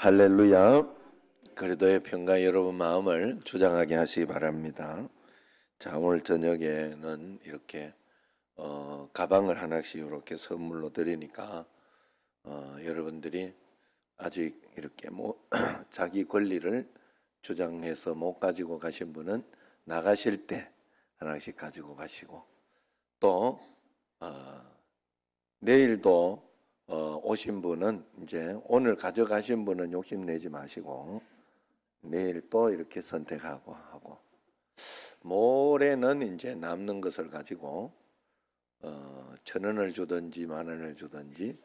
할렐루야. 그리도의 평강 여러분 마음을 주장하게 하시기 바랍니다. 자, 오늘 저녁에는 이렇게 가방을 하나씩 이렇게 선물로 드리니까 여러분들이 아직 이렇게 자기 권리를 주장해서 못 가지고 가신 분은 나가실 때 하나씩 가지고 가시고, 또 내일도 오신 분은 이제 오늘 가져가신 분은 욕심내지 마시고 내일 또 이렇게 선택하고 하고, 모레는 이제 남는 것을 가지고 1,000원을 주든지 10,000원을 주든지,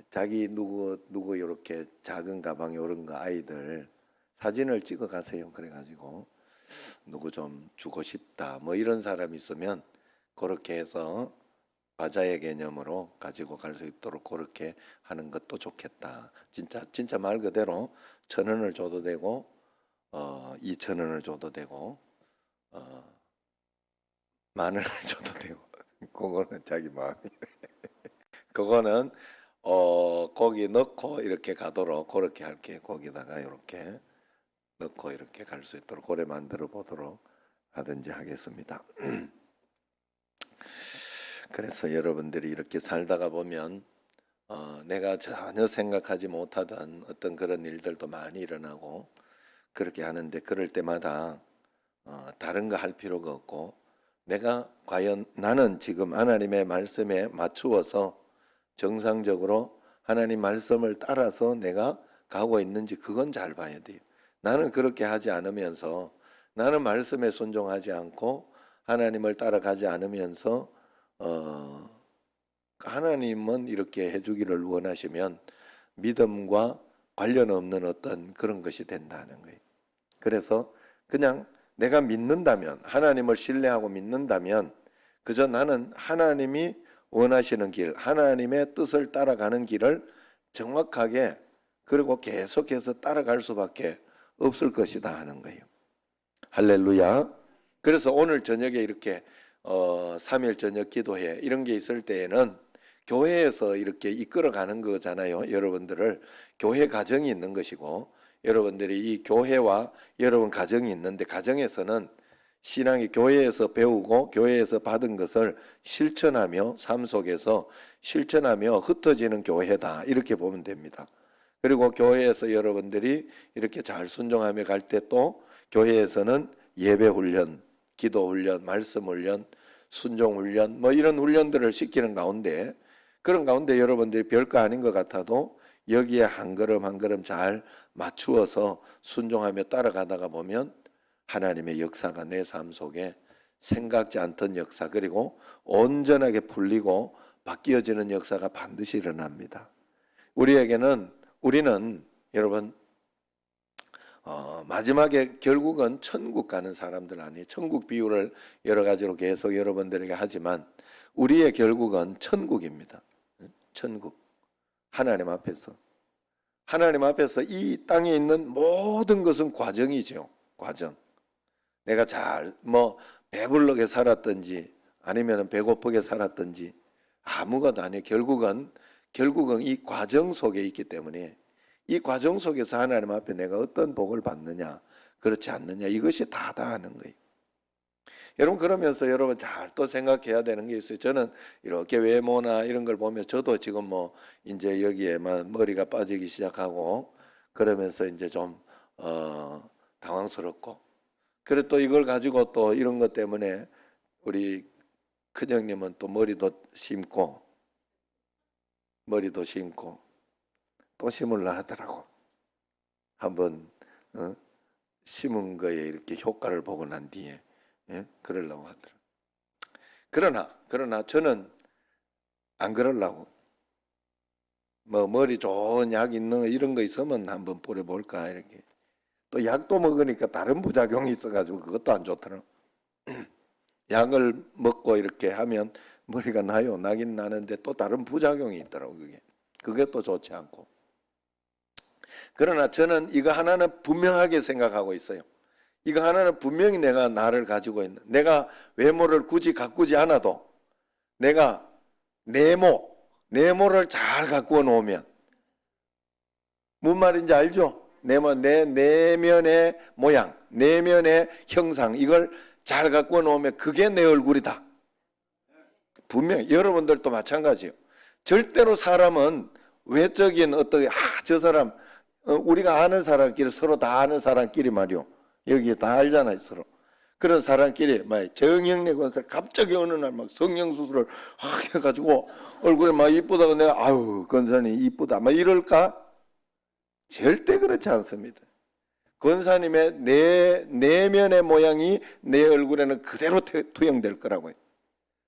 자기 누구 이렇게 작은 가방 이런 거 아이들 사진을 찍어 가세요. 그래가지고 누구 좀 주고 싶다 뭐 이런 사람이 있으면 그렇게 해서 바자의 개념으로 가지고 갈 수 있도록 그렇게 하는 것도 좋겠다. 진짜 말 그대로 1,000원을 줘도 되고 2,000원을 줘도 되고 10,000원을 줘도 되고 그거는 자기 마음이 그거는 거기 넣고 이렇게 가도록 그렇게 할게. 거기다가 이렇게 넣고 이렇게 갈 수 있도록 그래 만들어 보도록 하든지 하겠습니다. 그래서 여러분들이 이렇게 살다가 보면 내가 전혀 생각하지 못하던 어떤 그런 일들도 많이 일어나고 그렇게 하는데, 그럴 때마다 다른 거 할 필요가 없고 내가 과연 나는 지금 하나님의 말씀에 맞추어서 정상적으로 하나님 말씀을 따라서 내가 가고 있는지 그건 잘 봐야 돼요. 나는 그렇게 하지 않으면서, 나는 말씀에 순종하지 않고 하나님을 따라가지 않으면서 하나님은 이렇게 해주기를 원하시면 믿음과 관련 없는 어떤 그런 것이 된다는 거예요. 그래서 그냥 내가 믿는다면, 하나님을 신뢰하고 믿는다면 그저 나는 하나님이 원하시는 길, 하나님의 뜻을 따라가는 길을 정확하게 그리고 계속해서 따라갈 수밖에 없을 것이다 하는 거예요. 할렐루야. 그래서 오늘 저녁에 이렇게 3일 저녁 기도회 이런 게 있을 때에는 교회에서 이렇게 이끌어가는 거잖아요. 여러분들을 교회 가정이 있는 것이고, 여러분들이 이 교회와 여러분 가정이 있는데, 가정에서는 신앙이 교회에서 배우고 교회에서 받은 것을 실천하며 삶 속에서 실천하며 흩어지는 교회다 이렇게 보면 됩니다. 그리고 교회에서 여러분들이 이렇게 잘 순종하며 갈 때 또 교회에서는 예배 훈련, 기도 훈련, 말씀 훈련, 순종 훈련 뭐 이런 훈련들을 시키는 가운데, 그런 가운데 여러분들이 별거 아닌 것 같아도 여기에 한 걸음 한 걸음 잘 맞추어서 순종하며 따라가다가 보면 하나님의 역사가 내 삶 속에 생각지 않던 역사, 그리고 온전하게 풀리고 바뀌어지는 역사가 반드시 일어납니다. 우리는 여러분 마지막에 결국은 천국 가는 사람들 아니에요. 천국 비유를 여러 가지로 계속 여러분들에게 하지만 우리의 결국은 천국입니다. 천국. 하나님 앞에서 이 땅에 있는 모든 것은 과정이죠. 과정. 내가 잘 배불르게 살았든지 아니면 배고프게 살았든지 아무것도 아니에요. 결국은 이 과정 속에 있기 때문에 이 과정 속에서 하나님 앞에 내가 어떤 복을 받느냐 그렇지 않느냐 이것이 다다 하는 거예요. 여러분, 그러면서 여러분 잘 또 생각해야 되는 게 있어요. 저는 이렇게 외모나 이런 걸 보면 저도 지금 이제 여기에만 머리가 빠지기 시작하고 그러면서 이제 좀 당황스럽고, 그래 또 이걸 가지고 또 이런 것 때문에 우리 큰형님은 또 머리도 심고 또 심으려 하더라고. 한번 심은 거에 이렇게 효과를 보고 난 뒤에 그러려고 하더라고. 그러나 저는 안 그러려고. 머리 좋은 약 있는 거 이런 거 있으면 한번 뿌려볼까 이렇게. 또 약도 먹으니까 다른 부작용이 있어가지고 그것도 안 좋더라고. 약을 먹고 이렇게 하면 머리가 나긴 나는데 또 다른 부작용이 있더라고. 그게 또 좋지 않고. 그러나 저는 이거 하나는 분명하게 생각하고 있어요. 이거 하나는 분명히 내가 나를 가지고 있는, 내가 외모를 굳이 가꾸지 않아도 내가 내모를 잘 가꾸어 놓으면 뭔 말인지 알죠? 내 내면의 모양, 내면의 형상, 이걸 잘 갖고 놓으면 그게 내 얼굴이다. 분명히 여러분들도 마찬가지예요. 절대로 사람은 외적인 어떤 저 사람 우리가 아는 사람끼리 서로 다 아는 사람끼리 말이요. 여기 다 알잖아요 서로. 그런 사람끼리 막 정형래 권사 갑자기 어느 날 막 성형수술을 확 해가지고 얼굴에 막 이쁘다고 내가 아유 권사님 이쁘다 막 이럴까? 절대 그렇지 않습니다. 권사님의 내 내면의 모양이 내 얼굴에는 그대로 투영될 거라고요.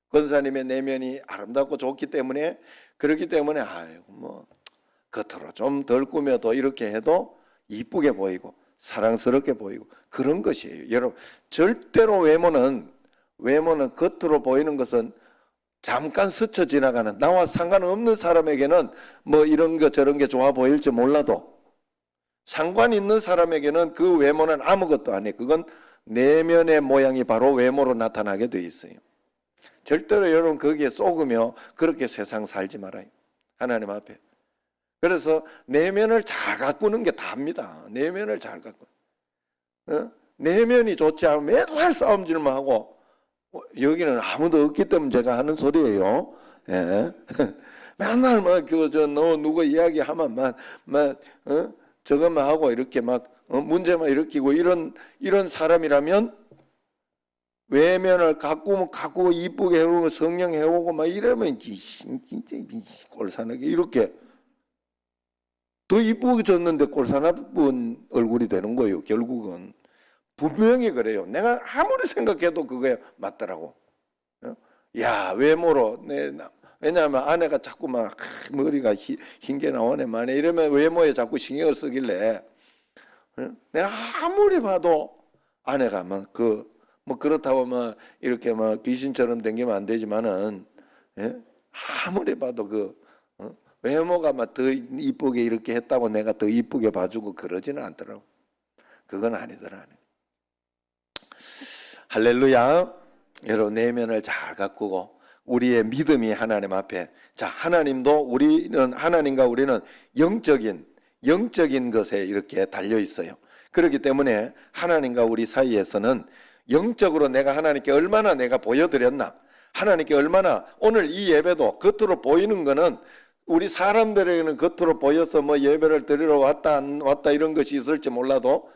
권사님의 내면이 아름답고 좋기 때문에 그렇기 때문에 아유 뭐 겉으로 좀 덜 꾸며도 이렇게 해도 이쁘게 보이고 사랑스럽게 보이고 그런 것이에요. 여러분 절대로 외모는 겉으로 보이는 것은 잠깐 스쳐 지나가는 나와 상관없는 사람에게는 뭐 이런 거 저런 게 좋아 보일지 몰라도 상관 있는 사람에게는 그 외모는 아무것도 아니에요. 그건 내면의 모양이 바로 외모로 나타나게 돼 있어요. 절대로 여러분 거기에 속으며 그렇게 세상 살지 말아요. 하나님 앞에. 그래서 내면을 잘 가꾸는 게 답니다. 내면을 잘 가꾸는. 내면이 좋지 않으면 맨날 싸움질만 하고 여기는 아무도 없기 때문에 제가 하는 소리예요. 예. 맨날 너 누구 이야기하면 저것만 하고 이렇게 문제만 일으키고 이런 사람이라면 외면을 가꾸고 이쁘게 해오고 성령 해오고 막 이러면 진짜 꼴사나게 이렇게 더 이쁘게 졌는데 꼴사나쁜 얼굴이 되는 거예요. 결국은 분명히 그래요. 내가 아무리 생각해도 그게 맞더라고. 야 외모로 왜냐하면 아내가 자꾸 막 머리가 흰 게 나오네 만에 이러면 외모에 자꾸 신경을 쓰길래 내가 아무리 봐도 아내가 뭐 그렇다고 이렇게 귀신처럼 댕기면 안 되지만은 아무리 봐도 외모가 더 이쁘게 이렇게 했다고 내가 더 이쁘게 봐주고 그러지는 않더라고. 그건 아니더라. 할렐루야. 여러분 내면을 잘 가꾸고 우리의 믿음이 하나님 앞에 하나님과 우리는 영적인 것에 이렇게 달려 있어요. 그렇기 때문에 하나님과 우리 사이에서는 영적으로 내가 하나님께 얼마나 내가 보여드렸나, 하나님께 얼마나 오늘 이 예배도 겉으로 보이는 거는 우리 사람들에게는 겉으로 보여서 예배를 드리러 왔다 안 왔다 이런 것이 있을지 몰라도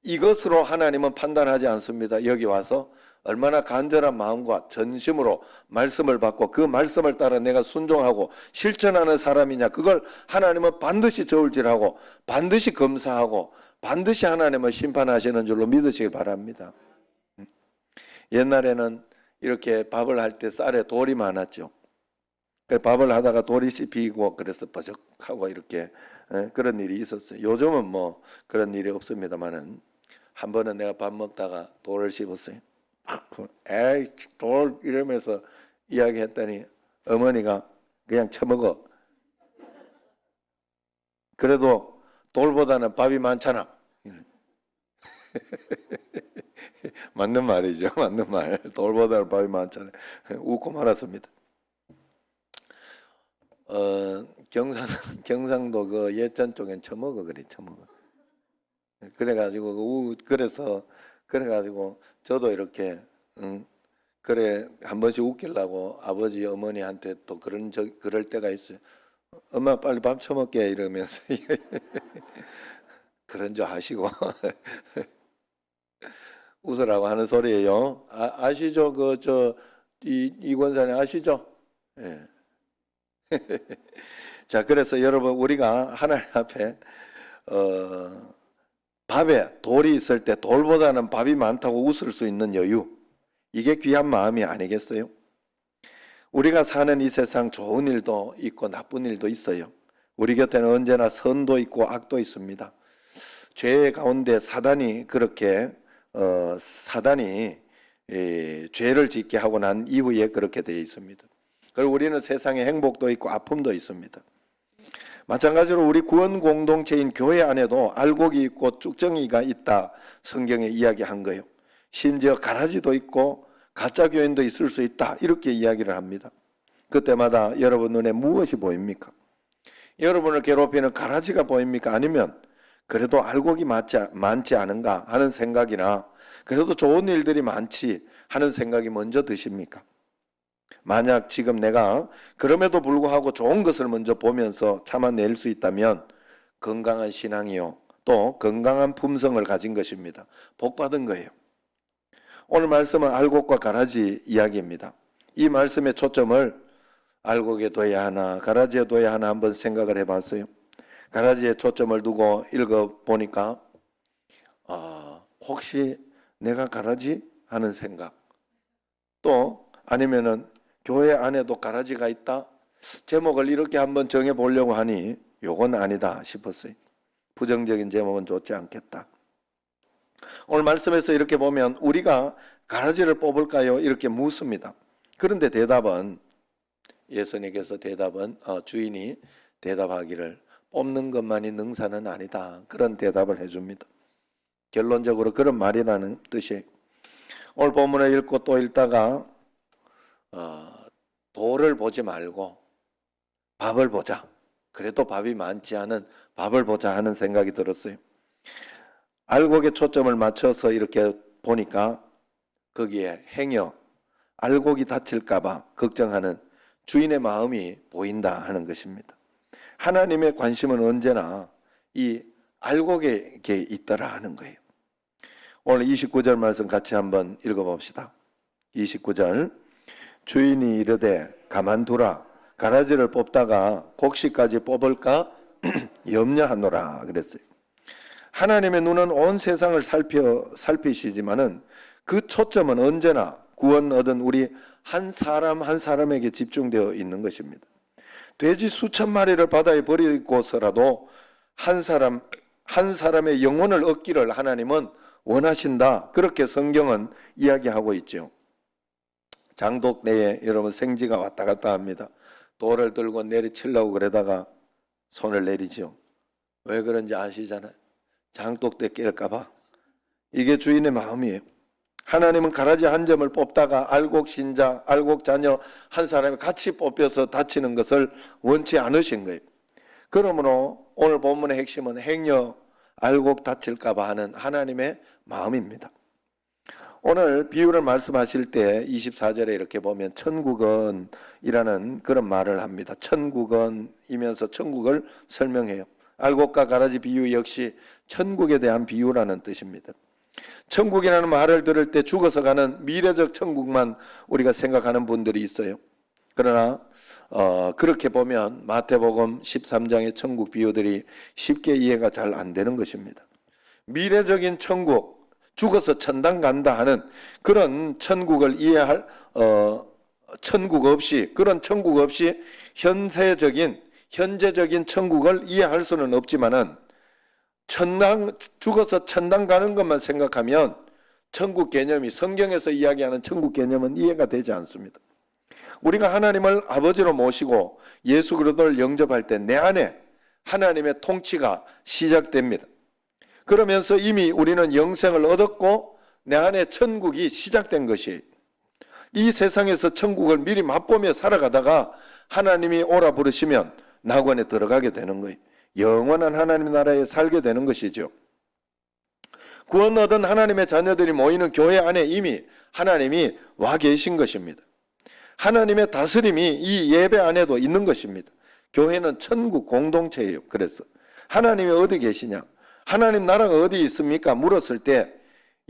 이것으로 하나님은 판단하지 않습니다. 여기 와서 얼마나 간절한 마음과 전심으로 말씀을 받고 그 말씀을 따라 내가 순종하고 실천하는 사람이냐, 그걸 하나님은 반드시 저울질하고 반드시 검사하고 반드시 하나님은 심판하시는 줄로 믿으시길 바랍니다. 옛날에는 이렇게 밥을 할 때 쌀에 돌이 많았죠. 밥을 하다가 돌이 씹히고 그래서 버적하고 이렇게 그런 일이 있었어요. 요즘은 그런 일이 없습니다만은 한 번은 내가 밥 먹다가 돌을 씹었어요. 에이 돌 이러면서 이야기했더니 어머니가 그냥 처먹어. 그래도 돌보다는 밥이 많잖아. 맞는 말이죠. 맞는 말. 돌보다는 밥이 많잖아요. 웃고 말았습니다. 경상도 그 예천 쪽엔 처먹어 그래 처먹어. 그래가지고 저도 이렇게 그래 한 번씩 웃기려고 아버지 어머니한테 또 그럴 때가 있어요. 엄마 빨리 밥 처먹게 이러면서 그런 줄 아시고 웃으라고 하는 소리예요. 아시죠? 이 권사님 아시죠? 예. 자, 그래서 여러분 우리가 하나님 앞에 밥에 돌이 있을 때 돌보다는 밥이 많다고 웃을 수 있는 여유, 이게 귀한 마음이 아니겠어요? 우리가 사는 이 세상 좋은 일도 있고 나쁜 일도 있어요. 우리 곁에는 언제나 선도 있고 악도 있습니다. 죄 가운데 사단이 죄를 짓게 하고 난 이후에 그렇게 되어 있습니다. 그리고 우리는 세상에 행복도 있고 아픔도 있습니다. 마찬가지로 우리 구원 공동체인 교회 안에도 알곡이 있고 쭉정이가 있다, 성경에 이야기한 거예요. 심지어 가라지도 있고 가짜 교인도 있을 수 있다, 이렇게 이야기를 합니다. 그때마다 여러분 눈에 무엇이 보입니까? 여러분을 괴롭히는 가라지가 보입니까? 아니면 그래도 알곡이 많지 않은가 하는 생각이나 그래도 좋은 일들이 많지 하는 생각이 먼저 드십니까? 만약 지금 내가 그럼에도 불구하고 좋은 것을 먼저 보면서 참아낼 수 있다면 건강한 신앙이요, 또 건강한 품성을 가진 것입니다. 복 받은 거예요. 오늘 말씀은 알곡과 가라지 이야기입니다. 이 말씀의 초점을 알곡에 둬야 하나 가라지에 둬야 하나 한번 생각을 해봤어요. 가라지에 초점을 두고 읽어보니까 혹시 내가 가라지? 하는 생각, 또 아니면은 교회 안에도 가라지가 있다? 제목을 이렇게 한번 정해보려고 하니 요건 아니다 싶었어요. 부정적인 제목은 좋지 않겠다. 오늘 말씀에서 이렇게 보면 우리가 가라지를 뽑을까요? 이렇게 묻습니다. 그런데 대답은 예수님께서 주인이 대답하기를 뽑는 것만이 능사는 아니다. 그런 대답을 해줍니다. 결론적으로 그런 말이라는 뜻이에요. 오늘 본문을 읽고 또 읽다가 돌을 보지 말고 밥을 보자. 그래도 밥이 많지 않은 밥을 보자 하는 생각이 들었어요. 알곡에 초점을 맞춰서 이렇게 보니까 거기에 행여 알곡이 다칠까 봐 걱정하는 주인의 마음이 보인다 하는 것입니다. 하나님의 관심은 언제나 이 알곡에 있더라 하는 거예요. 오늘 29절 말씀 같이 한번 읽어봅시다. 29절, 주인이 이르되 가만두라, 가라지를 뽑다가 곡식까지 뽑을까 염려하노라 그랬어요. 하나님의 눈은 온 세상을 살피시지만은 그 초점은 언제나 구원 얻은 우리 한 사람 한 사람에게 집중되어 있는 것입니다. 돼지 수천 마리를 바다에 버리고서라도 한 사람의 영혼을 얻기를 하나님은 원하신다. 그렇게 성경은 이야기하고 있죠. 장독대에 여러분 생쥐가 왔다 갔다 합니다. 돌을 들고 내리치려고 그러다가 손을 내리죠. 왜 그런지 아시잖아요. 장독대 깰까 봐. 이게 주인의 마음이에요. 하나님은 가라지 한 점을 뽑다가 알곡 신자, 알곡 자녀 한 사람이 같이 뽑혀서 다치는 것을 원치 않으신 거예요. 그러므로 오늘 본문의 핵심은 행여 알곡 다칠까 봐 하는 하나님의 마음입니다. 오늘 비유를 말씀하실 때 24절에 이렇게 보면 천국은이라는 그런 말을 합니다. 천국은이면서 천국을 설명해요. 알곡과 가라지 비유 역시 천국에 대한 비유라는 뜻입니다. 천국이라는 말을 들을 때 죽어서 가는 미래적 천국만 우리가 생각하는 분들이 있어요. 그러나 그렇게 보면 마태복음 13장의 천국 비유들이 쉽게 이해가 잘 안 되는 것입니다. 미래적인 천국, 죽어서 천당 간다 하는 그런 천국을 이해할 그런 천국 없이 현재적인 천국을 이해할 수는 없지만은 죽어서 천당 가는 것만 생각하면 천국 개념이 성경에서 이야기하는 천국 개념은 이해가 되지 않습니다. 우리가 하나님을 아버지로 모시고 예수 그리스도를 영접할 때 내 안에 하나님의 통치가 시작됩니다. 그러면서 이미 우리는 영생을 얻었고 내 안에 천국이 시작된 것이에요. 이 세상에서 천국을 미리 맛보며 살아가다가 하나님이 오라 부르시면 낙원에 들어가게 되는 거예요. 영원한 하나님 나라에 살게 되는 것이죠. 구원 얻은 하나님의 자녀들이 모이는 교회 안에 이미 하나님이 와 계신 것입니다. 하나님의 다스림이 이 예배 안에도 있는 것입니다. 교회는 천국 공동체예요. 그래서 하나님이 어디 계시냐? 하나님 나라가 어디 있습니까? 물었을 때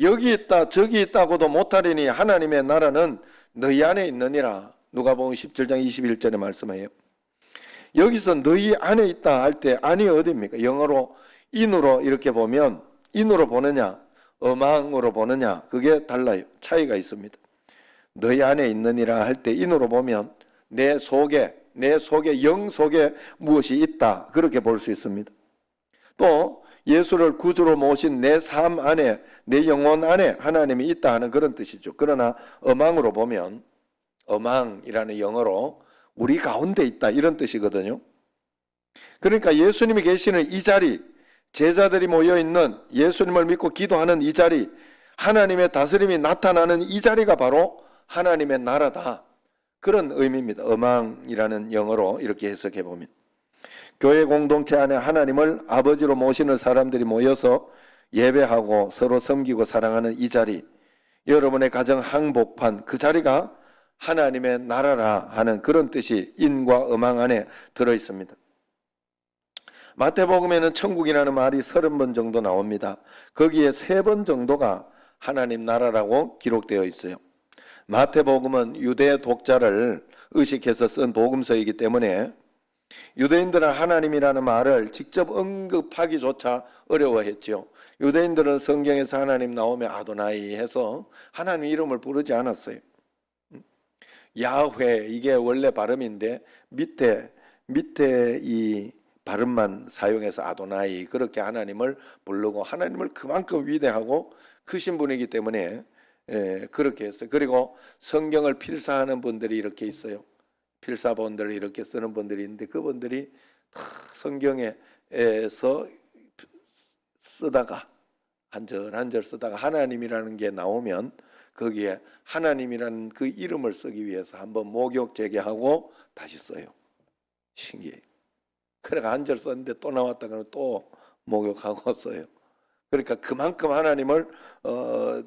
여기 있다 저기 있다고도 못하리니 하나님의 나라는 너희 안에 있느니라. 누가복음 17장 21절에 말씀해요. 여기서 너희 안에 있다 할 때 안이 어디입니까? 영어로 in으로 이렇게 보면 in으로 보느냐 among으로 보느냐 그게 달라요. 차이가 있습니다. 너희 안에 있느니라 할 때 in으로 보면 내 속에 영 속에 무엇이 있다 그렇게 볼 수 있습니다. 또 예수를 구주로 모신 내 삶 안에 내 영혼 안에 하나님이 있다 하는 그런 뜻이죠. 그러나 among으로 보면 among이라는 영어로 우리 가운데 있다 이런 뜻이거든요. 그러니까 예수님이 계시는 이 자리, 제자들이 모여있는 예수님을 믿고 기도하는 이 자리, 하나님의 다스림이 나타나는 이 자리가 바로 하나님의 나라다. 그런 의미입니다. among이라는 영어로 이렇게 해석해 보면. 교회 공동체 안에 하나님을 아버지로 모시는 사람들이 모여서 예배하고 서로 섬기고 사랑하는 이 자리, 여러분의 가정 항복판 그 자리가 하나님의 나라라 하는 그런 뜻이 인과 음앙 안에 들어있습니다. 마태복음에는 천국이라는 말이 30번 정도 나옵니다. 거기에 3번 정도가 하나님 나라라고 기록되어 있어요. 마태복음은 유대 독자를 의식해서 쓴 복음서이기 때문에 유대인들은 하나님이라는 말을 직접 언급하기조차 어려워했죠. 유대인들은 성경에서 하나님 나오면 아도나이 해서 하나님 이름을 부르지 않았어요. 야훼 이게 원래 발음인데 밑에 이 발음만 사용해서 아도나이 그렇게 하나님을 부르고 하나님을 그만큼 위대하고 크신 분이기 때문에 그렇게 했어요. 그리고 성경을 필사하는 분들이 이렇게 있어요. 필사본들을 이렇게 쓰는 분들이 있는데 그분들이 성경에서 쓰다가 한 절 쓰다가 하나님이라는 게 나오면 거기에 하나님이라는 그 이름을 쓰기 위해서 한번 목욕 재개하고 다시 써요. 신기해요. 그러니까 한 절 썼는데 또 나왔다 그러면 또 목욕하고 써요. 그러니까 그만큼 하나님을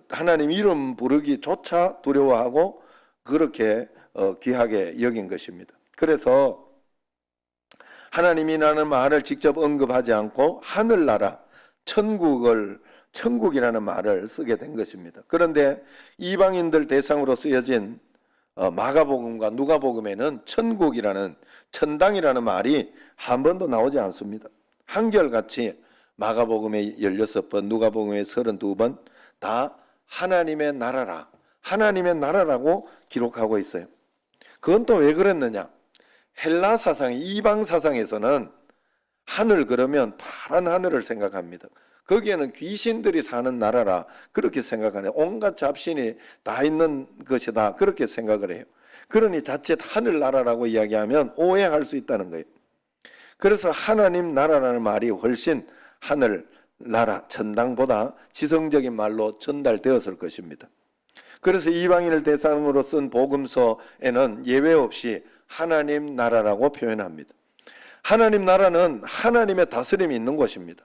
하나님 이름 부르기조차 두려워하고 그렇게 귀하게 여긴 것입니다. 그래서 하나님이라는 말을 직접 언급하지 않고 하늘나라, 천국이라는 말을 쓰게 된 것입니다. 그런데 이방인들 대상으로 쓰여진 마가복음과 누가복음에는 천국이라는 천당이라는 말이 한 번도 나오지 않습니다. 한결같이 마가복음에 16번, 누가복음에 32번 다 하나님의 나라라, 하나님의 나라라고 기록하고 있어요. 그건 또 왜 그랬느냐? 헬라 사상, 이방 사상에서는 하늘 그러면 파란 하늘을 생각합니다. 거기에는 귀신들이 사는 나라라 그렇게 생각하네요. 온갖 잡신이 다 있는 것이다 그렇게 생각을 해요. 그러니 자칫 하늘나라라고 이야기하면 오해할 수 있다는 거예요. 그래서 하나님 나라라는 말이 훨씬 하늘나라, 천당보다 지성적인 말로 전달되었을 것입니다. 그래서 이방인을 대상으로 쓴 복음서에는 예외 없이 하나님 나라라고 표현합니다. 하나님 나라는 하나님의 다스림이 있는 곳입니다.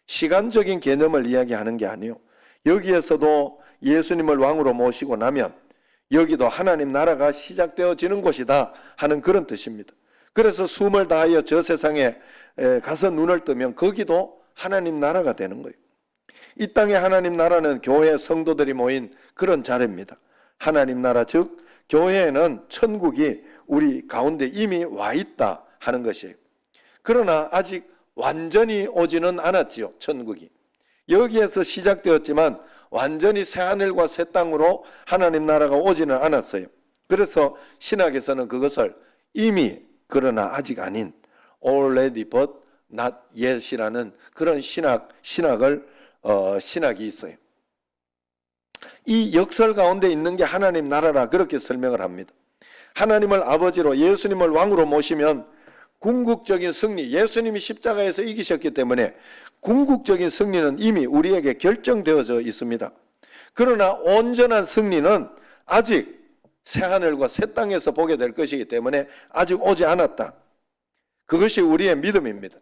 시간적인 개념을 이야기하는 게 아니에요. 여기에서도 예수님을 왕으로 모시고 나면 여기도 하나님 나라가 시작되어지는 곳이다 하는 그런 뜻입니다. 그래서 숨을 다하여 저 세상에 가서 눈을 뜨면 거기도 하나님 나라가 되는 거예요. 이 땅의 하나님 나라는 교회 성도들이 모인 그런 자리입니다. 하나님 나라 즉 교회에는 천국이 우리 가운데 이미 와 있다 하는 것이에요. 그러나 아직 완전히 오지는 않았지요. 천국이 여기에서 시작되었지만 완전히 새하늘과 새 땅으로 하나님 나라가 오지는 않았어요. 그래서 신학에서는 그것을 이미 그러나 아직 아닌 already but not yet이라는 그런 신학이 있어요. 이 역설 가운데 있는 게 하나님 나라라 그렇게 설명을 합니다. 하나님을 아버지로 예수님을 왕으로 모시면 궁극적인 승리, 예수님이 십자가에서 이기셨기 때문에 궁극적인 승리는 이미 우리에게 결정되어져 있습니다. 그러나 온전한 승리는 아직 새하늘과 새 땅에서 보게 될 것이기 때문에 아직 오지 않았다. 그것이 우리의 믿음입니다.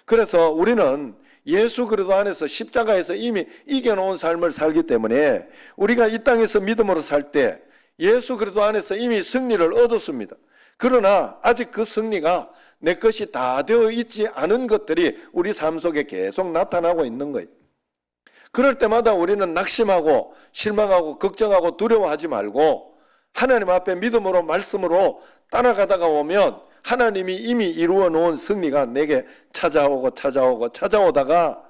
그래서 우리는 예수 그리스도 안에서 십자가에서 이미 이겨놓은 삶을 살기 때문에 우리가 이 땅에서 믿음으로 살 때 예수 그리스도 안에서 이미 승리를 얻었습니다. 그러나 아직 그 승리가 내 것이 다 되어 있지 않은 것들이 우리 삶 속에 계속 나타나고 있는 거예요. 그럴 때마다 우리는 낙심하고 실망하고 걱정하고 두려워하지 말고 하나님 앞에 믿음으로 말씀으로 따라가다가 오면 하나님이 이미 이루어 놓은 승리가 내게 찾아오다가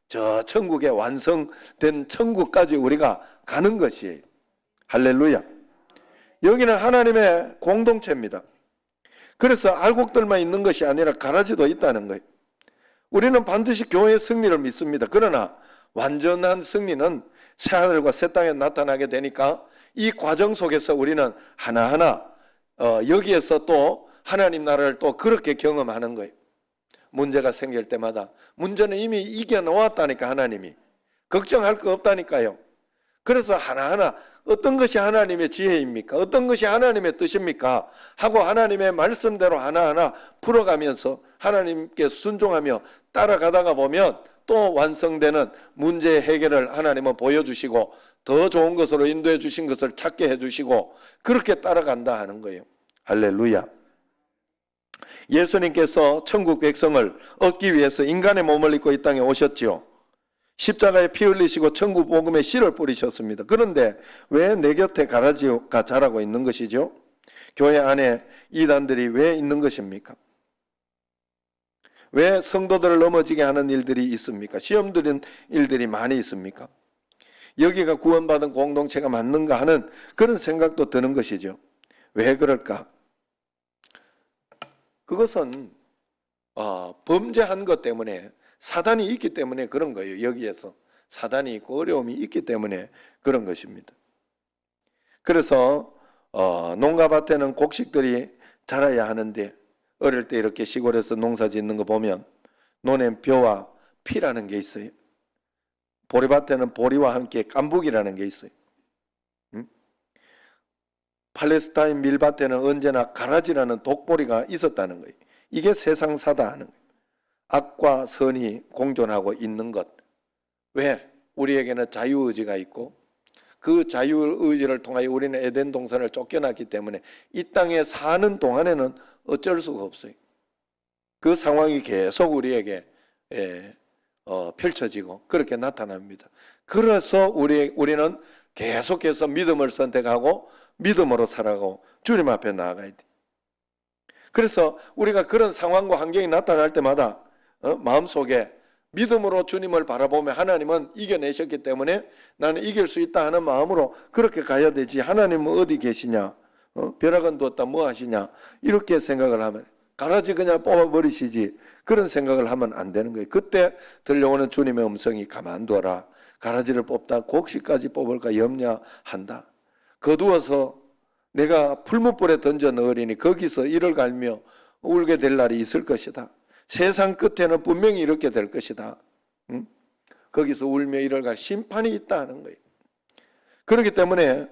저 천국에 완성된 천국까지 우리가 가는 것이에요. 할렐루야. 여기는 하나님의 공동체입니다. 그래서 알곡들만 있는 것이 아니라 가라지도 있다는 거예요. 우리는 반드시 교회의 승리를 믿습니다. 그러나 완전한 승리는 새하늘과 새 땅에 나타나게 되니까 이 과정 속에서 우리는 하나하나 여기에서 또 하나님 나라를 또 그렇게 경험하는 거예요. 문제가 생길 때마다 문제는 이미 이겨놓았다니까 하나님이. 걱정할 거 없다니까요. 그래서 하나하나 어떤 것이 하나님의 지혜입니까? 어떤 것이 하나님의 뜻입니까? 하고 하나님의 말씀대로 하나하나 풀어가면서 하나님께 순종하며 따라가다가 보면 또 완성되는 문제 해결을 하나님은 보여주시고 더 좋은 것으로 인도해 주신 것을 찾게 해주시고 그렇게 따라간다 하는 거예요. 할렐루야. 예수님께서 천국 백성을 얻기 위해서 인간의 몸을 입고 이 땅에 오셨지요. 십자가에 피 흘리시고 천국 복음의 씨를 뿌리셨습니다. 그런데 왜 내 곁에 가라지가 자라고 있는 것이죠? 교회 안에 이단들이 왜 있는 것입니까? 왜 성도들을 넘어지게 하는 일들이 있습니까? 시험 들은 일들이 많이 있습니까? 여기가 구원받은 공동체가 맞는가 하는 그런 생각도 드는 것이죠. 왜 그럴까? 그것은 범죄한 것 때문에, 사단이 있기 때문에 그런 거예요. 여기에서 사단이 있고 어려움이 있기 때문에 그런 것입니다. 그래서 농가밭에는 곡식들이 자라야 하는데 어릴 때 이렇게 시골에서 농사 짓는 거 보면 논엔 벼와 피라는 게 있어요. 보리밭에는 보리와 함께 깐북이라는 게 있어요. 팔레스타인 밀밭에는 언제나 가라지라는 독보리가 있었다는 거예요. 이게 세상사다 하는 거예요. 악과 선이 공존하고 있는 것. 왜? 우리에게는 자유의지가 있고 그 자유의지를 통하여 우리는 에덴 동산을 쫓겨났기 때문에 이 땅에 사는 동안에는 어쩔 수가 없어요. 그 상황이 계속 우리에게 펼쳐지고 그렇게 나타납니다. 그래서 우리는 계속해서 믿음을 선택하고 믿음으로 살아가고 주님 앞에 나아가야 돼. 그래서 우리가 그런 상황과 환경이 나타날 때마다 마음속에 믿음으로 주님을 바라보며 하나님은 이겨내셨기 때문에 나는 이길 수 있다 하는 마음으로 그렇게 가야 되지. 하나님은 어디 계시냐? 벼락은 두었다 뭐 하시냐? 이렇게 생각을 하면 가라지 그냥 뽑아버리시지. 그런 생각을 하면 안 되는 거예요. 그때 들려오는 주님의 음성이 가만두어라. 가라지를 뽑다 곡식까지 뽑을까 염려한다. 거두어서 내가 풀무불에 던져 넣으리니 거기서 이를 갈며 울게 될 날이 있을 것이다. 세상 끝에는 분명히 이렇게 될 것이다. 거기서 울며 이를 갈 심판이 있다는 거예요. 그렇기 때문에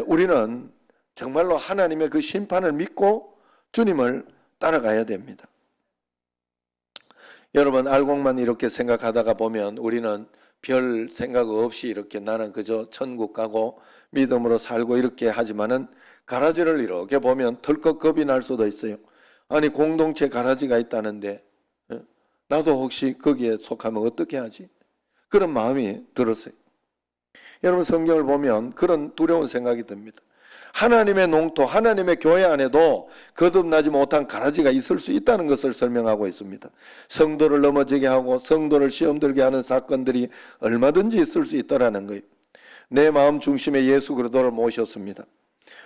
우리는 정말로 하나님의 그 심판을 믿고 주님을 따라가야 됩니다. 여러분 알곡만 이렇게 생각하다가 보면 우리는 별 생각 없이 이렇게 나는 그저 천국 가고 믿음으로 살고 이렇게 하지만은 가라지를 이렇게 보면 덜컥 겁이 날 수도 있어요. 아니 공동체 가라지가 있다는데 나도 혹시 거기에 속하면 어떻게 하지? 그런 마음이 들었어요. 여러분 성경을 보면 그런 두려운 생각이 듭니다. 하나님의 농토, 하나님의 교회 안에도 거듭나지 못한 가라지가 있을 수 있다는 것을 설명하고 있습니다. 성도를 넘어지게 하고 성도를 시험 들게 하는 사건들이 얼마든지 있을 수 있다는 거예요. 내 마음 중심에 예수 그리스도를 모셨습니다.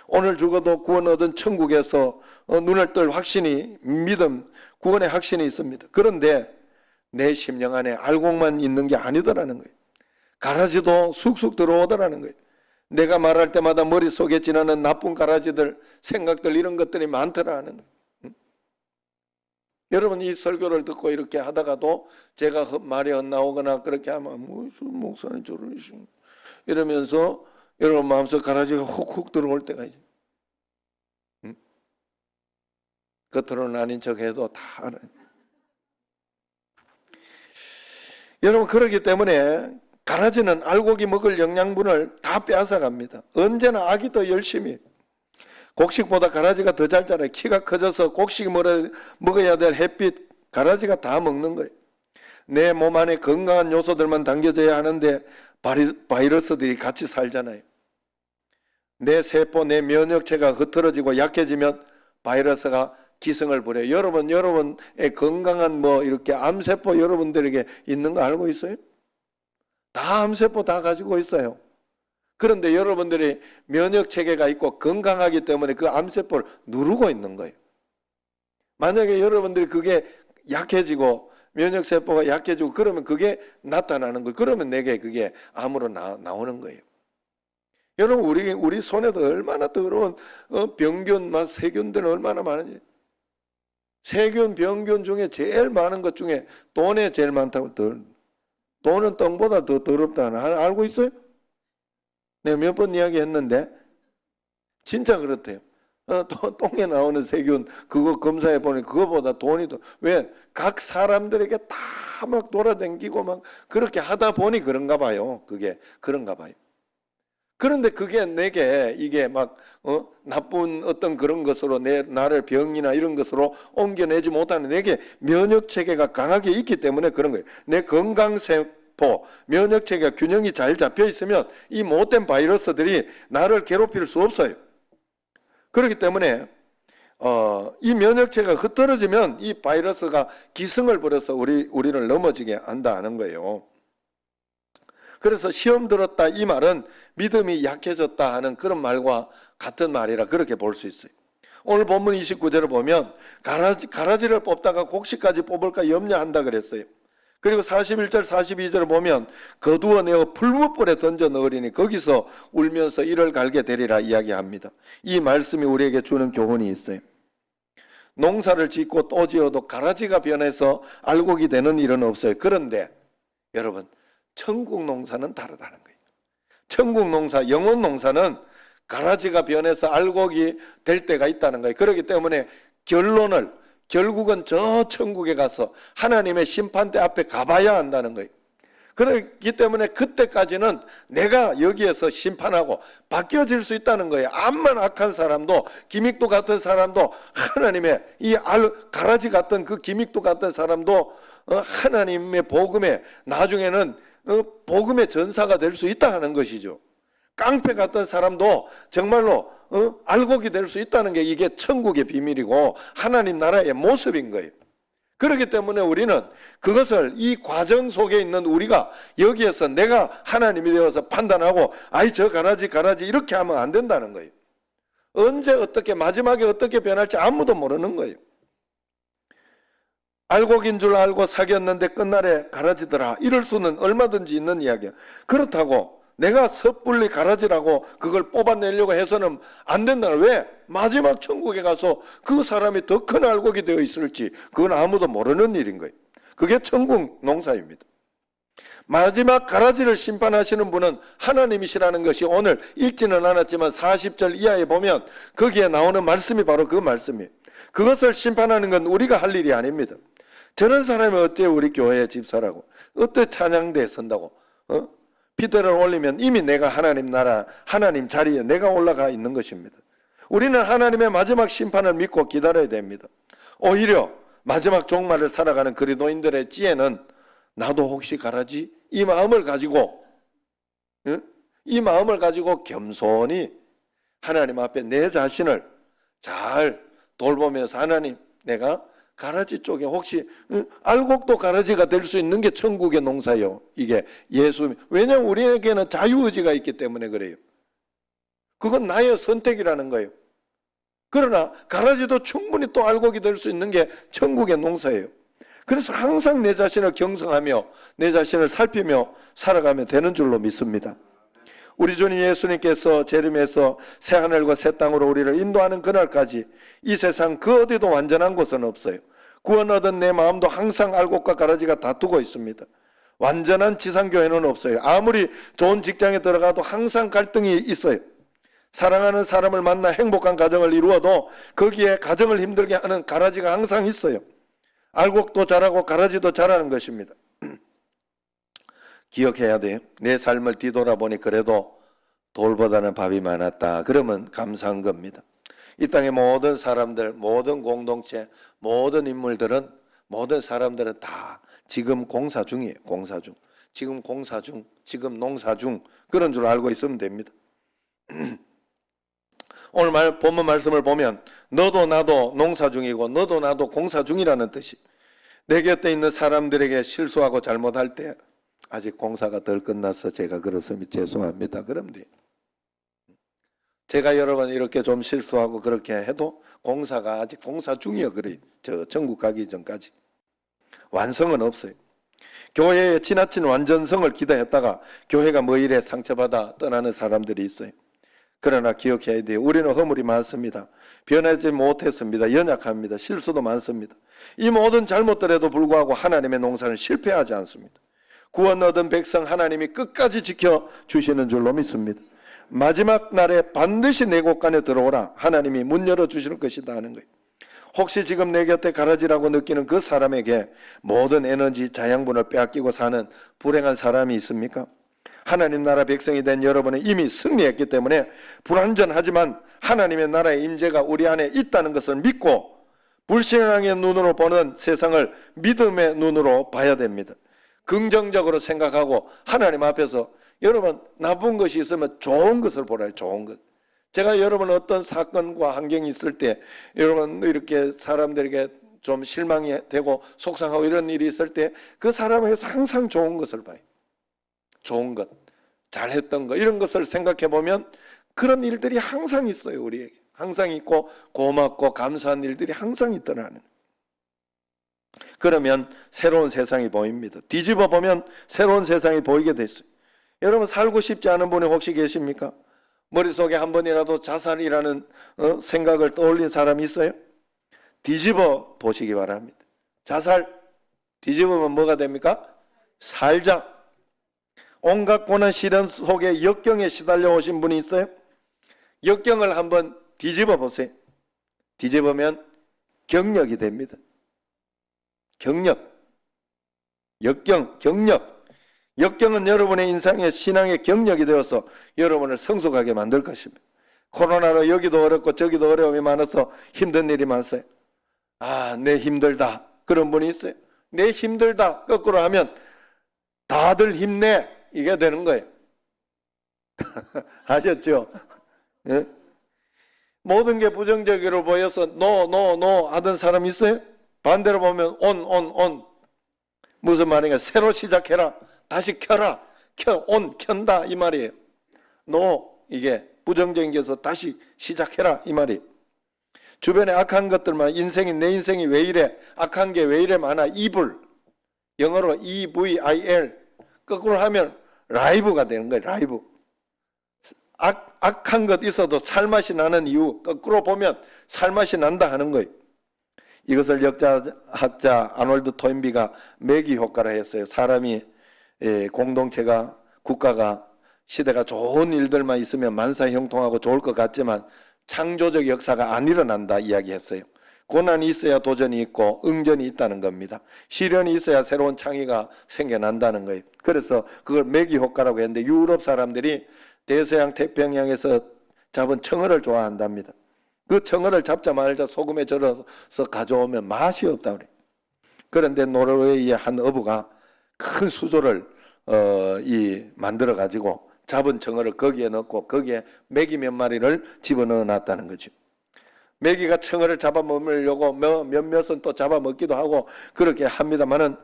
오늘 죽어도 구원 얻은 천국에서 눈을 뜰 확신이, 믿음, 구원의 확신이 있습니다. 그런데 내 심령 안에 알곡만 있는 게 아니더라는 거예요. 가라지도 쑥쑥 들어오더라는 거예요. 내가 말할 때마다 머릿속에 지나는 나쁜 가라지들, 생각들 이런 것들이 많더라는 거예요. 여러분 이 설교를 듣고 이렇게 하다가도 제가 말이 헛나오거나 그렇게 하면 목사님 저러시고 이러면서 여러분 마음속 가라지가 훅훅 들어올 때가 있어요. 겉으로는 아닌 척 해도 다 알아요. 여러분 그렇기 때문에 가라지는 알곡이 먹을 영양분을 다 빼앗아갑니다. 언제나 악이 더 열심히. 곡식보다 가라지가 더 잘 자라요. 키가 커져서 곡식이 먹어야 될 햇빛 가라지가 다 먹는 거예요. 내 몸 안에 건강한 요소들만 담겨져야 하는데 바이러스들이 같이 살잖아요. 내 세포, 내 면역체가 흐트러지고 약해지면 바이러스가 기승을 부려요. 여러분의 건강한 이렇게 암세포 여러분들에게 있는 거 알고 있어요? 다 암세포 다 가지고 있어요. 그런데 여러분들이 면역체계가 있고 건강하기 때문에 그 암세포를 누르고 있는 거예요. 만약에 여러분들이 그게 약해지고 면역세포가 약해지고 그러면 그게 나타나는 거예요. 그러면 내게 그게 암으로 나오는 거예요. 여러분 우리 손에도 얼마나 더러운 병균, 세균들은 얼마나 많은지. 세균, 병균 중에 제일 많은 것 중에 돈에 제일 많다고 돈은 똥보다 더 더럽다는 알고 있어요? 내가 몇 번 이야기했는데 진짜 그렇대요. 똥에 나오는 세균 그거 검사해 보니 그거보다 돈이 더, 왜? 각 사람들에게 다 막 돌아다니고 막 그렇게 하다 보니 그런가 봐요. 그게 그런가 봐요. 그런데 그게 내게 이게 막 나쁜 어떤 그런 것으로 나를 병이나 이런 것으로 옮겨내지 못하는 내게 면역 체계가 강하게 있기 때문에 그런 거예요. 내 건강세포 면역 체계가 균형이 잘 잡혀 있으면 이 못된 바이러스들이 나를 괴롭힐 수 없어요. 그렇기 때문에 이 면역체계가 흐트러지면 이 바이러스가 기승을 부려서 우리를 넘어지게 한다는 거예요. 그래서 시험 들었다 이 말은 믿음이 약해졌다 하는 그런 말과 같은 말이라 그렇게 볼 수 있어요. 오늘 본문 29절을 보면 가라지를 뽑다가 곡식까지 뽑을까 염려한다 그랬어요. 그리고 41절 42절을 보면 거두어내어 풀무불에 던져 넣으리니 거기서 울면서 이를 갈게 되리라 이야기합니다. 이 말씀이 우리에게 주는 교훈이 있어요. 농사를 짓고 또 지어도 가라지가 변해서 알곡이 되는 일은 없어요. 그런데 여러분 천국 농사는 다르다는 거예요. 천국 농사, 영혼 농사는 가라지가 변해서 알곡이 될 때가 있다는 거예요. 그렇기 때문에 결국은 저 천국에 가서 하나님의 심판대 앞에 가봐야 한다는 거예요. 그렇기 때문에 그때까지는 내가 여기에서 심판하고 바뀌어질 수 있다는 거예요. 암만 악한 사람도 기믹도 같은 사람도 하나님의 이 가라지 같은 그 기믹도 같은 사람도 하나님의 복음에 나중에는 복음의 전사가 될 수 있다 하는 것이죠. 깡패 같은 사람도 정말로 알곡이 될 수 있다는 게 이게 천국의 비밀이고 하나님 나라의 모습인 거예요. 그렇기 때문에 우리는 그것을 이 과정 속에 있는 우리가 여기에서 내가 하나님이 되어서 판단하고 저 가라지 이렇게 하면 안 된다는 거예요. 언제 어떻게 마지막에 어떻게 변할지 아무도 모르는 거예요. 알곡인 줄 알고 사귀었는데 끝날에 가라지더라 이럴 수는 얼마든지 있는 이야기야. 그렇다고 내가 섣불리 가라지라고 그걸 뽑아내려고 해서는 안 된다. 왜? 마지막 천국에 가서 그 사람이 더 큰 알곡이 되어 있을지 그건 아무도 모르는 일인 거예요. 그게 천국 농사입니다. 마지막 가라지를 심판하시는 분은 하나님이시라는 것이 오늘 읽지는 않았지만 40절 이하에 보면 거기에 나오는 말씀이 바로 그 말씀이에요. 그것을 심판하는 건 우리가 할 일이 아닙니다. 저런 사람이 어때요? 우리 교회 집사라고 어때 찬양대에 선다고 피드를 올리면 이미 내가 하나님 나라 하나님 자리에 내가 올라가 있는 것입니다. 우리는 하나님의 마지막 심판을 믿고 기다려야 됩니다. 오히려 마지막 종말을 살아가는 그리스도인들의 지혜는 나도 혹시 가라지 이 마음을 가지고 겸손히 하나님 앞에 내 자신을 잘 돌보면서 하나님 내가 가라지 쪽에 혹시 알곡도 가라지가 될 수 있는 게 천국의 농사예요. 이게 예수. 왜냐하면 우리에게는 자유의지가 있기 때문에 그래요. 그건 나의 선택이라는 거예요. 그러나 가라지도 충분히 또 알곡이 될 수 있는 게 천국의 농사예요. 그래서 항상 내 자신을 경성하며 내 자신을 살피며 살아가면 되는 줄로 믿습니다. 우리 주님 예수님께서 재림해서 새하늘과 새 땅으로 우리를 인도하는 그날까지 이 세상 그 어디도 완전한 곳은 없어요. 구원 얻은 내 마음도 항상 알곡과 가라지가 다투고 있습니다. 완전한 지상교회는 없어요. 아무리 좋은 직장에 들어가도 항상 갈등이 있어요. 사랑하는 사람을 만나 행복한 가정을 이루어도 거기에 가정을 힘들게 하는 가라지가 항상 있어요. 알곡도 자라고 가라지도 자라는 것입니다. 기억해야 돼요. 내 삶을 뒤돌아보니 그래도 돌보다는 밥이 많았다. 그러면 감사한 겁니다. 이 땅의 모든 사람들, 모든 공동체, 모든 인물들은, 모든 사람들은 다 지금 공사 중이에요. 공사 중. 지금 공사 중, 지금 농사 중. 그런 줄 알고 있으면 됩니다. 오늘 본문 말씀을 보면 너도 나도 농사 중이고 너도 나도 공사 중이라는 뜻이, 내 곁에 있는 사람들에게 실수하고 잘못할 때 아직 공사가 덜 끝나서 제가 그렇으면 죄송합니다. 그러면 돼요. 제가 여러 번 이렇게 좀 실수하고 그렇게 해도 공사가 아직 공사 중이요. 그래요. 저 천국 가기 전까지. 완성은 없어요. 교회의 지나친 완전성을 기대했다가 교회가 뭐 이래 상처받아 떠나는 사람들이 있어요. 그러나 기억해야 돼요. 우리는 허물이 많습니다. 변하지 못했습니다. 연약합니다. 실수도 많습니다. 이 모든 잘못들에도 불구하고 하나님의 농사는 실패하지 않습니다. 구원 얻은 백성 하나님이 끝까지 지켜주시는 줄로 믿습니다. 마지막 날에 반드시 내 곳간에 들어오라. 하나님이 문 열어주실 것이다 하는 거예요. 혹시 지금 내 곁에 가라지라고 느끼는 그 사람에게 모든 에너지, 자양분을 빼앗기고 사는 불행한 사람이 있습니까? 하나님 나라 백성이 된 여러분은 이미 승리했기 때문에 불완전하지만 하나님의 나라의 임재가 우리 안에 있다는 것을 믿고 불신앙의 눈으로 보는 세상을 믿음의 눈으로 봐야 됩니다. 긍정적으로 생각하고 하나님 앞에서 여러분 나쁜 것이 있으면 좋은 것을 보라요. 좋은 것. 제가 여러분 어떤 사건과 환경이 있을 때 여러분 이렇게 사람들에게 좀 실망이 되고 속상하고 이런 일이 있을 때 그 사람에게서 항상 좋은 것을 봐요. 좋은 것, 잘했던 것 이런 것을 생각해 보면 그런 일들이 항상 있어요. 우리에게 항상 있고 고맙고 감사한 일들이 항상 있더라는. 그러면 새로운 세상이 보입니다. 뒤집어 보면 새로운 세상이 보이게 됐어요. 여러분 살고 싶지 않은 분이 혹시 계십니까? 머릿속에 한 번이라도 자살이라는 생각을 떠올린 사람이 있어요? 뒤집어 보시기 바랍니다. 자살 뒤집으면 뭐가 됩니까? 살자. 온갖 고난 시련 속에 역경에 시달려 오신 분이 있어요? 역경을 한번 뒤집어 보세요. 뒤집으면 경력이 됩니다. 경력, 역경, 경력. 역경은 여러분의 인생의 신앙의 경력이 되어서 여러분을 성숙하게 만들 것입니다. 코로나로 여기도 어렵고 저기도 어려움이 많아서 힘든 일이 많았어요. 아, 내 힘들다. 그런 분이 있어요. 내 힘들다. 거꾸로 하면 다들 힘내. 이게 되는 거예요. 아셨죠? 네? 모든 게 부정적으로 보여서 노 하던 사람 있어요? 반대로 보면 온. 무슨 말인가? 새로 시작해라. 다시 켜라. 켠다 이 말이에요. 이게 부정적인 게서 다시 시작해라 이 말이에요. 주변에 악한 것들만 내 인생이 왜 이래? 악한 게 왜 이래 많아? evil. 영어로 EVIL. 거꾸로 하면 라이브가 되는 거예요. 라이브. 악한 것 있어도 살맛이 나는 이유. 거꾸로 보면 살맛이 난다 하는 거예요. 이것을 역사학자 아놀드 토인비가 매기 효과라 했어요. 사람이 공동체가 국가가 시대가 좋은 일들만 있으면 만사형통하고 좋을 것 같지만 창조적 역사가 안 일어난다 이야기했어요. 고난이 있어야 도전이 있고 응전이 있다는 겁니다. 시련이 있어야 새로운 창의가 생겨난다는 거예요. 그래서 그걸 매기 효과라고 했는데 유럽 사람들이 대서양 태평양에서 잡은 청어를 좋아한답니다. 그 청어를 잡자마자 소금에 절여서 가져오면 맛이 없다 그래요. 그런데 노르웨이의 한 어부가 큰 수조를 만들어 가지고 잡은 청어를 거기에 넣고 거기에 메기 몇 마리를 집어넣어 놨다는 거죠. 메기가 청어를 잡아먹으려고 몇몇은 또 잡아먹기도 하고 그렇게 합니다만은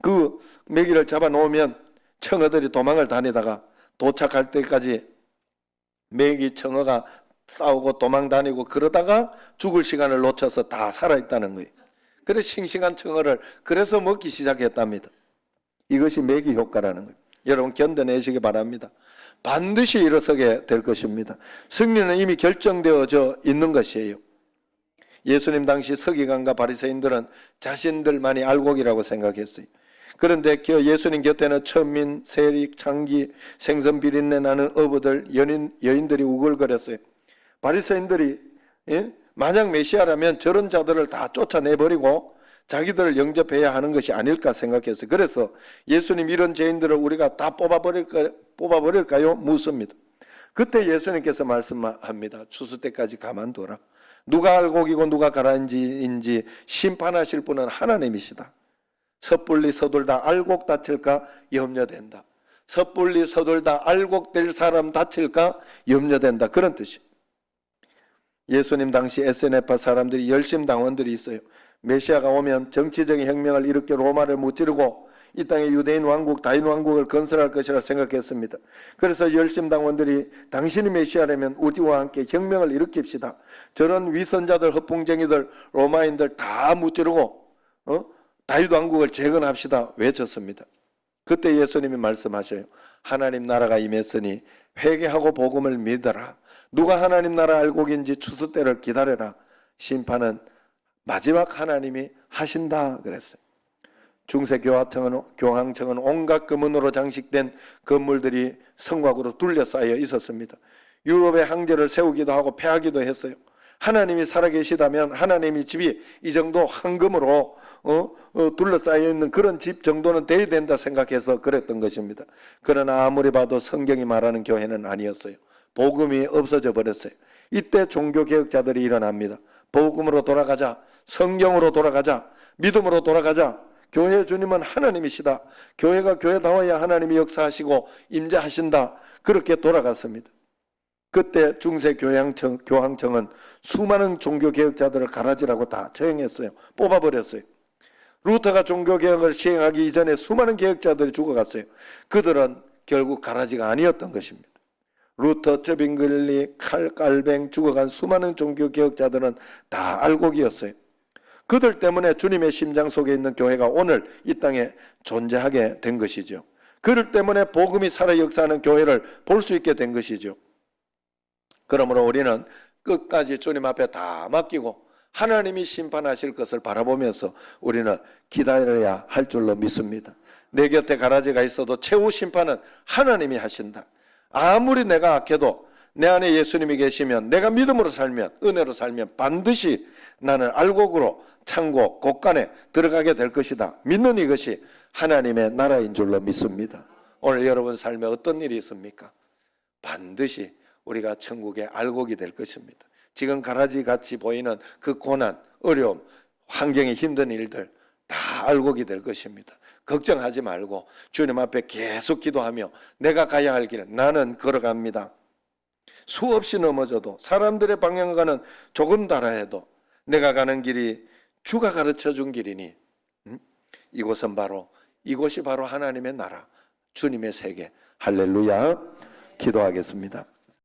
그 메기를 잡아놓으면 청어들이 도망을 다니다가 도착할 때까지 메기 청어가 싸우고 도망 다니고 그러다가 죽을 시간을 놓쳐서 다 살아있다는 거예요. 그래서 싱싱한 청어를 그래서 먹기 시작했답니다. 이것이 매기 효과라는 거예요. 여러분 견뎌내시기 바랍니다. 반드시 일어서게 될 것입니다. 승리는 이미 결정되어져 있는 것이에요. 예수님 당시 서기관과 바리새인들은 자신들만이 알곡이라고 생각했어요. 그런데 예수님 곁에는 천민, 세릭, 창기, 생선 비린내 나는 어부들, 여인들이 우글거렸어요. 바리새인들이 만약 메시아라면 저런 자들을 다 쫓아내버리고 자기들을 영접해야 하는 것이 아닐까 생각했어요. 그래서 예수님 이런 죄인들을 우리가 다 뽑아버릴까요? 묻습니다. 그때 예수님께서 말씀합니다. 추수 때까지 가만둬라. 누가 알곡이고 누가 가라지인지 심판하실 분은 하나님이시다. 섣불리 서둘다 알곡 다칠까 염려된다. 섣불리 서둘다 알곡 될 사람 다칠까 염려된다. 그런 뜻이에요. 예수님 당시 SNF파 사람들이 열심당원들이 있어요. 메시아가 오면 정치적인 혁명을 일으켜 로마를 무찌르고 이 땅에 유대인 왕국, 다윈 왕국을 건설할 것이라 생각했습니다. 그래서 열심당원들이 당신이 메시아라면 우리와 함께 혁명을 일으킵시다. 저런 위선자들, 헛봉쟁이들, 로마인들 다 무찌르고 다윗 왕국을 재건합시다 외쳤습니다. 그때 예수님이 말씀하셔요. 하나님 나라가 임했으니 회개하고 복음을 믿어라. 누가 하나님 나라 알곡인지 추수 때를 기다려라. 심판은 마지막 하나님이 하신다 그랬어요. 교황청은 온갖 금은으로 장식된 건물들이 성곽으로 둘러싸여 있었습니다. 유럽의 황제를 세우기도 하고 폐하기도 했어요. 하나님이 살아계시다면 하나님의 집이 이 정도 황금으로 둘러싸여 있는 그런 집 정도는 돼야 된다 생각해서 그랬던 것입니다. 그러나 아무리 봐도 성경이 말하는 교회는 아니었어요. 복음이 없어져 버렸어요. 이때 종교개혁자들이 일어납니다. 복음으로 돌아가자, 성경으로 돌아가자, 믿음으로 돌아가자. 교회 주님은 하나님이시다. 교회가 교회다워야 하나님이 역사하시고 임재하신다. 그렇게 돌아갔습니다. 그때 중세 교황청은 수많은 종교개혁자들을 가라지라고 다 처형했어요. 뽑아버렸어요. 루터가 종교개혁을 시행하기 이전에 수많은 개혁자들이 죽어갔어요. 그들은 결국 가라지가 아니었던 것입니다. 루터, 쩌빙글리, 칼뱅 죽어간 수많은 종교개혁자들은 다 알곡이었어요. 그들 때문에 주님의 심장 속에 있는 교회가 오늘 이 땅에 존재하게 된 것이죠. 그들 때문에 복음이 살아 역사하는 교회를 볼 수 있게 된 것이죠. 그러므로 우리는 끝까지 주님 앞에 다 맡기고 하나님이 심판하실 것을 바라보면서 우리는 기다려야 할 줄로 믿습니다. 내 곁에 가라지가 있어도 최후 심판은 하나님이 하신다. 아무리 내가 악해도 내 안에 예수님이 계시면, 내가 믿음으로 살면, 은혜로 살면 반드시 나는 알곡으로 창고 곳간에 들어가게 될 것이다. 믿는 이것이 하나님의 나라인 줄로 믿습니다. 오늘 여러분 삶에 어떤 일이 있습니까? 반드시 우리가 천국의 알곡이 될 것입니다. 지금 가라지같이 보이는 그 고난, 어려움, 환경이 힘든 일들 다 알곡이 될 것입니다. 걱정하지 말고 주님 앞에 계속 기도하며 내가 가야 할 길 나는 걸어갑니다. 수없이 넘어져도 사람들의 방향과는 조금 다라 해도 내가 가는 길이 주가 가르쳐 준 길이니 이곳이 바로 하나님의 나라, 주님의 세계. 할렐루야. 기도하겠습니다.